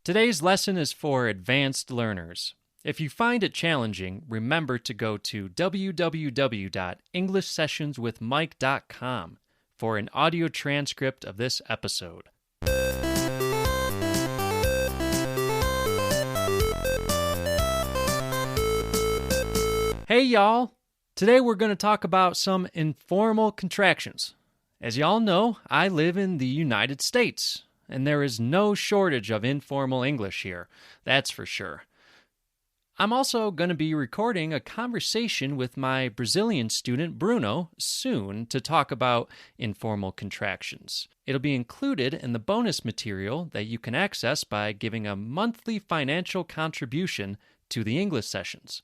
Today's lesson is for advanced learners. If you find it challenging, remember to go to www.englishsessionswithmike.com for an audio transcript of this episode. Hey y'all! Today we're going to talk about some informal contractions. As y'all know, I live in the United States, and there is no shortage of informal English here, that's for sure. I'm also going to be recording a conversation with my Brazilian student Bruno soon to talk about informal contractions. It'll be included in the bonus material that you can access by giving a monthly financial contribution to the English sessions.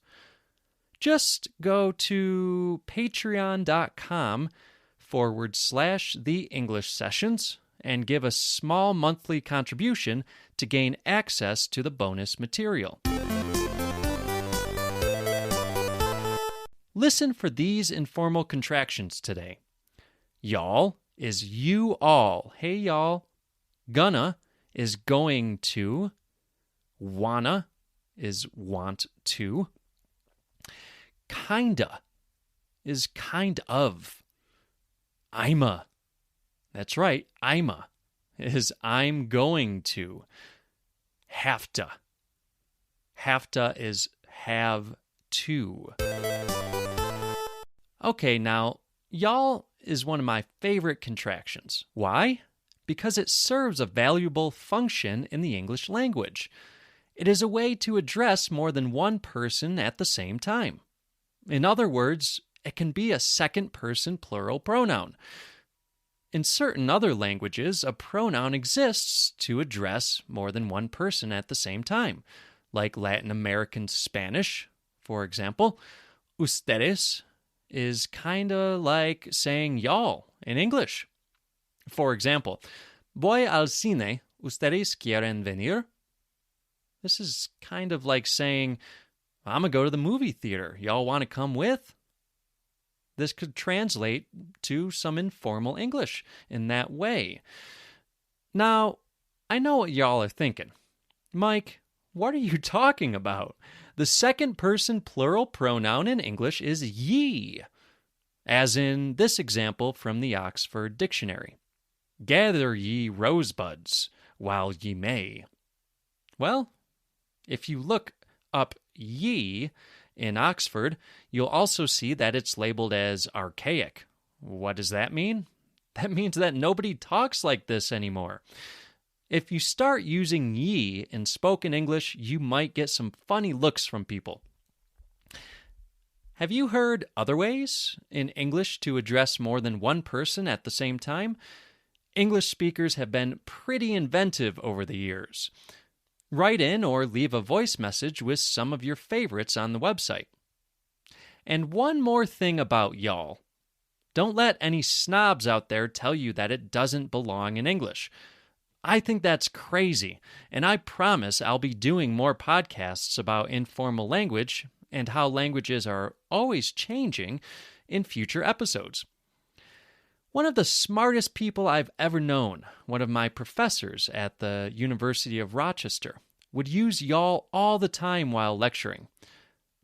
Just go to patreon.com/the English sessions and give a small monthly contribution to gain access to the bonus material. Listen for these informal contractions today. Y'all is you all. Hey y'all. Gonna is going to. Wanna is want to. Kinda is kind of. I'ma. That's right, I'ma is I'm going to. Haveta. Haveta is have to. Okay, now, y'all is one of my favorite contractions. Why? Because it serves a valuable function in the English language. It is a way to address more than one person at the same time. In other words, it can be a second-person plural pronoun. In certain other languages, a pronoun exists to address more than one person at the same time, like Latin American Spanish, for example. Ustedes is kinda like saying y'all in English. For example, voy al cine, ¿ustedes quieren venir? This is kind of like saying, I'm gonna go to the movie theater. Y'all want to come with? This could translate to some informal English in that way. Now, I know what y'all are thinking. Mike, what are you talking about? The second-person plural pronoun in English is ye, as in this example from the Oxford Dictionary. Gather ye rosebuds while ye may. Well, if you look up ye in Oxford, you'll also see that it's labeled as archaic. What does that mean? That means that nobody talks like this anymore. If you start using ye in spoken English, you might get some funny looks from people. Have you heard other ways in English to address more than one person at the same time? English speakers have been pretty inventive over the years. Write in or leave a voice message with some of your favorites on the website. And one more thing about y'all. Don't let any snobs out there tell you that it doesn't belong in English. I think that's crazy, and I promise I'll be doing more podcasts about informal language and how languages are always changing in future episodes. One of the smartest people I've ever known, one of my professors at the University of Rochester, would use y'all all the time while lecturing.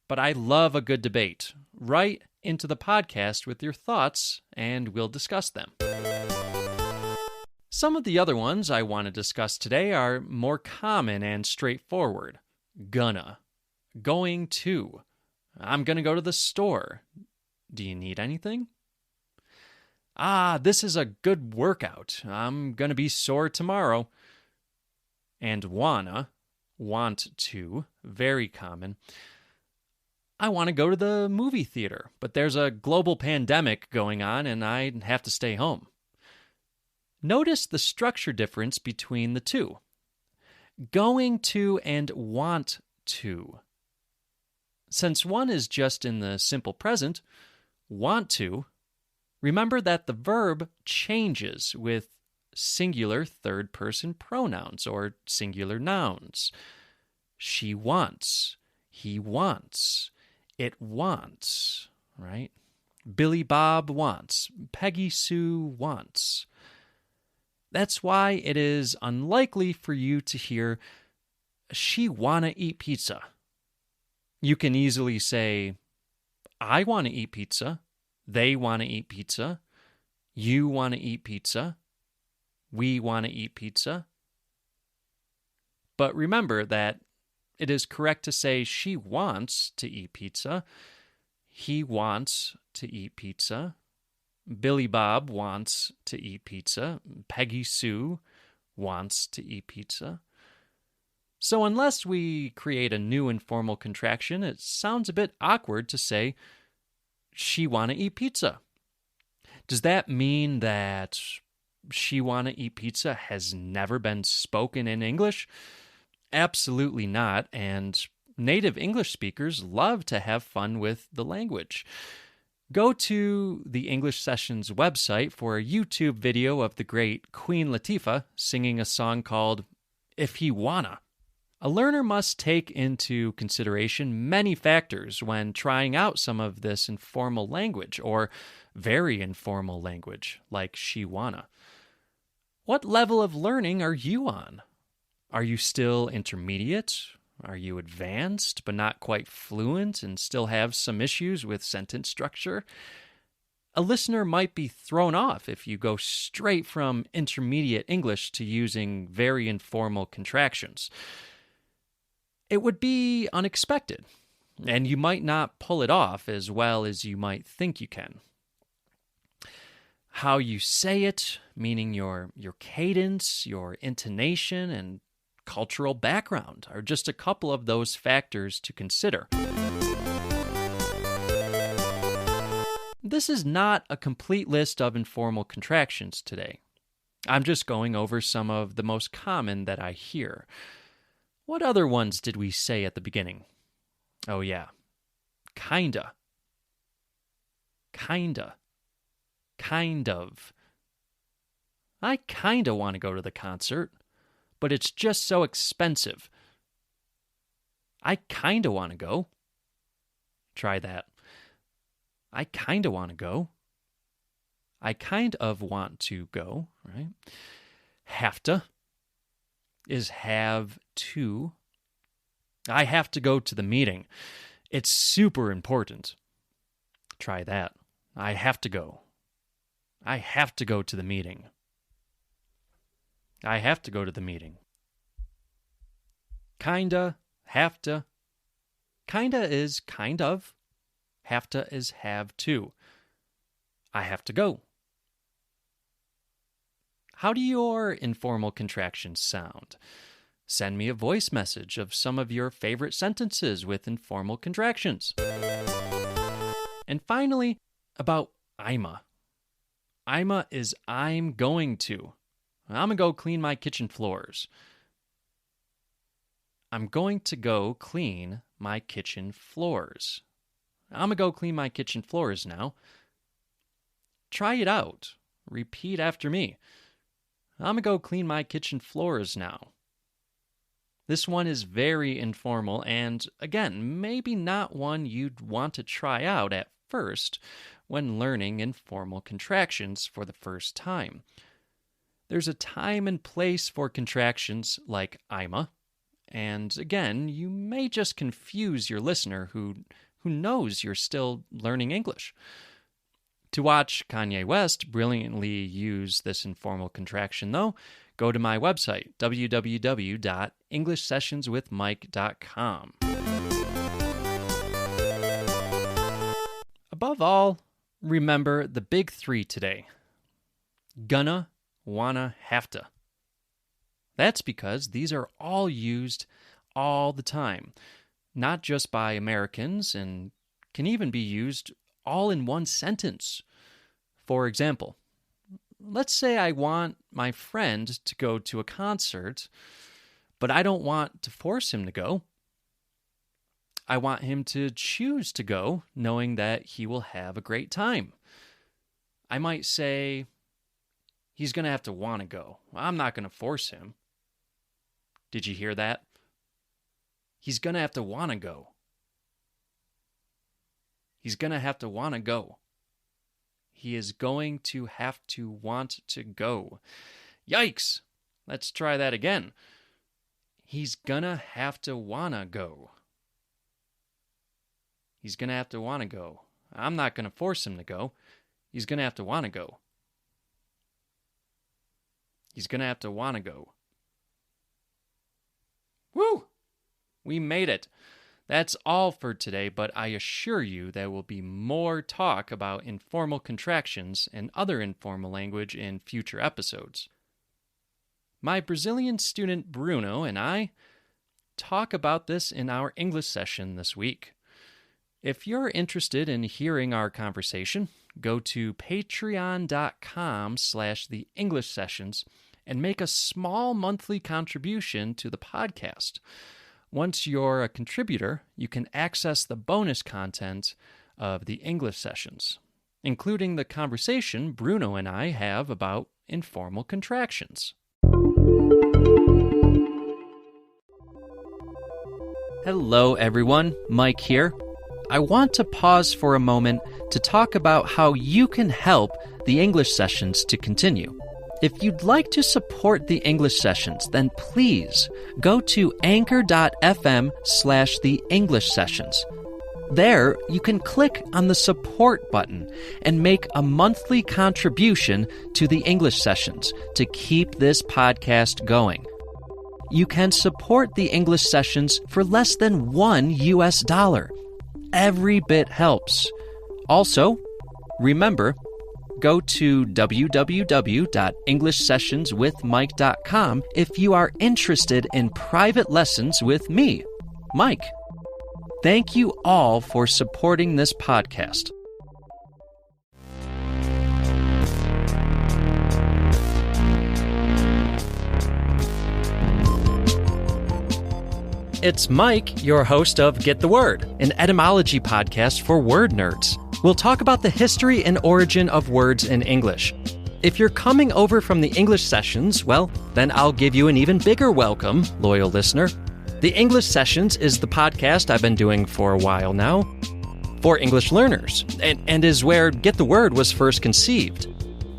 But I love a good debate. Write into the podcast with your thoughts, and we'll discuss them. Some of the other ones I want to discuss today are more common and straightforward. Gonna. Going to. I'm gonna go to the store. Do you need anything? This is a good workout. I'm going to be sore tomorrow. And wanna, want to, very common. I want to go to the movie theater, but there's a global pandemic going on and I have to stay home. Notice the structure difference between the two. Going to and want to. Since one is just in the simple present, want to, remember that the verb changes with singular third-person pronouns or singular nouns. She wants, he wants, it wants, right? Billy Bob wants, Peggy Sue wants. That's why it is unlikely for you to hear she wanna eat pizza. You can easily say, I wanna eat pizza. They wanna eat pizza. You wanna eat pizza. We wanna eat pizza. But remember that it is correct to say she wants to eat pizza. He wants to eat pizza. Billy Bob wants to eat pizza. Peggy Sue wants to eat pizza. So unless we create a new informal contraction, it sounds a bit awkward to say, she want to eat pizza. Does that mean that she want to eat pizza has never been spoken in English? Absolutely not, and native English speakers love to have fun with the language. Go to the English Sessions website for a YouTube video of the great Queen Latifah singing a song called If He Wanna. A learner must take into consideration many factors when trying out some of this informal language or very informal language like she wanna. What level of learning are you on? Are you still intermediate? Are you advanced but not quite fluent and still have some issues with sentence structure? A listener might be thrown off if you go straight from intermediate English to using very informal contractions. It would be unexpected, and you might not pull it off as well as you might think you can. How you say it, meaning your cadence, your intonation, and cultural background are just a couple of those factors to consider. This is not a complete list of informal contractions today. I'm just going over some of the most common that I hear. What other ones did we say at the beginning? Oh yeah, kinda, kinda, kind of. I kinda want to go to the concert, but it's just so expensive. I kinda want to go. Try that. I kinda want to go. I kind of want to go, right? Have to is have to. I have to go to the meeting. It's super important. Try that. I have to go. I have to go to the meeting. I have to go to the meeting. Kinda, have to. Kinda is kind of. Have to is have to. I have to go. How do your informal contractions sound? Send me a voice message of some of your favorite sentences with informal contractions. And finally, about I'ma. I'ma is I'm going to. I'm going to go clean my kitchen floors. I'm going to go clean my kitchen floors. I'm going to go clean my kitchen floors now. Try it out. Repeat after me. I'm going to go clean my kitchen floors now. This one is very informal and, again, maybe not one you'd want to try out at first when learning informal contractions for the first time. There's a time and place for contractions like I'ma, and again, you may just confuse your listener who knows you're still learning English. To watch Kanye West brilliantly use this informal contraction, though, go to my website, www.englishsessionswithmike.com. Above all, remember the big three today. Gonna, wanna, have to. That's because these are all used all the time, not just by Americans, and can even be used all in one sentence. For example, let's say I want my friend to go to a concert, but I don't want to force him to go. I want him to choose to go, knowing that he will have a great time. I might say, he's going to have to want to go. I'm not going to force him. Did you hear that? He's going to have to want to go. He's going to have to want to go. He is going to have to want to go. Yikes! Let's try that again. He's gonna have to wanna go. He's gonna have to wanna go. I'm not gonna force him to go. He's gonna have to wanna go. He's gonna have to wanna go. Woo! We made it. That's all for today, but I assure you there will be more talk about informal contractions and other informal language in future episodes. My Brazilian student Bruno and I talk about this in our English session this week. If you're interested in hearing our conversation, go to patreon.com/theenglishsessions and make a small monthly contribution to the podcast. Once you're a contributor, you can access the bonus content of the English sessions, including the conversation Bruno and I have about informal contractions. Hello, everyone. Mike here. I want to pause for a moment to talk about how you can help the English sessions to continue. If you'd like to support the English sessions, then please go to anchor.fm/theenglishsessions. There, you can click on the support button and make a monthly contribution to the English sessions to keep this podcast going. You can support the English sessions for less than $1. Every bit helps. Also, remember, go to www.englishsessionswithmike.com if you are interested in private lessons with me, Mike. Thank you all for supporting this podcast. It's Mike, your host of Get the Word, an etymology podcast for word nerds. We'll talk about the history and origin of words in English. If you're coming over from the English sessions, well, then I'll give you an even bigger welcome, loyal listener. The English Sessions is the podcast I've been doing for a while now for English learners, and is where Get the Word was first conceived.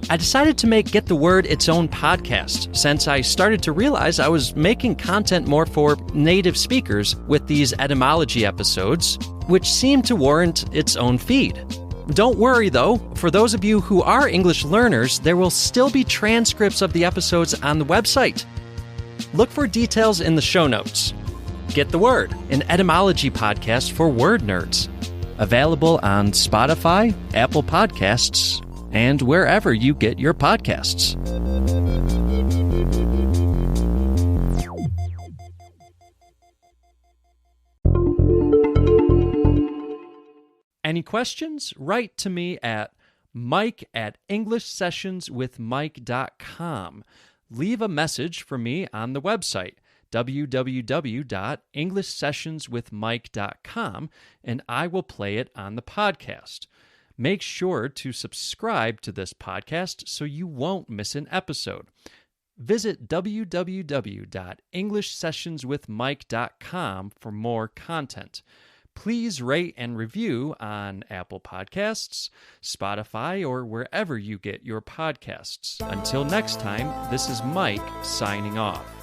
I decided to make Get the Word its own podcast since I started to realize I was making content more for native speakers with these etymology episodes, which seemed to warrant its own feed. Don't worry though, for those of you who are English learners, there will still be transcripts of the episodes on the website. Look for details in the show notes. Get the Word, an etymology podcast for word nerds. Available on Spotify, Apple Podcasts, and wherever you get your podcasts. Any questions? Write to me at mike@englishsessionswithmike.com. Leave a message for me on the website, www.englishsessionswithmike.com, and I will play it on the podcast. Make sure to subscribe to this podcast so you won't miss an episode. Visit www.englishsessionswithmike.com for more content. Please rate and review on Apple Podcasts, Spotify, or wherever you get your podcasts. Until next time, this is Mike signing off.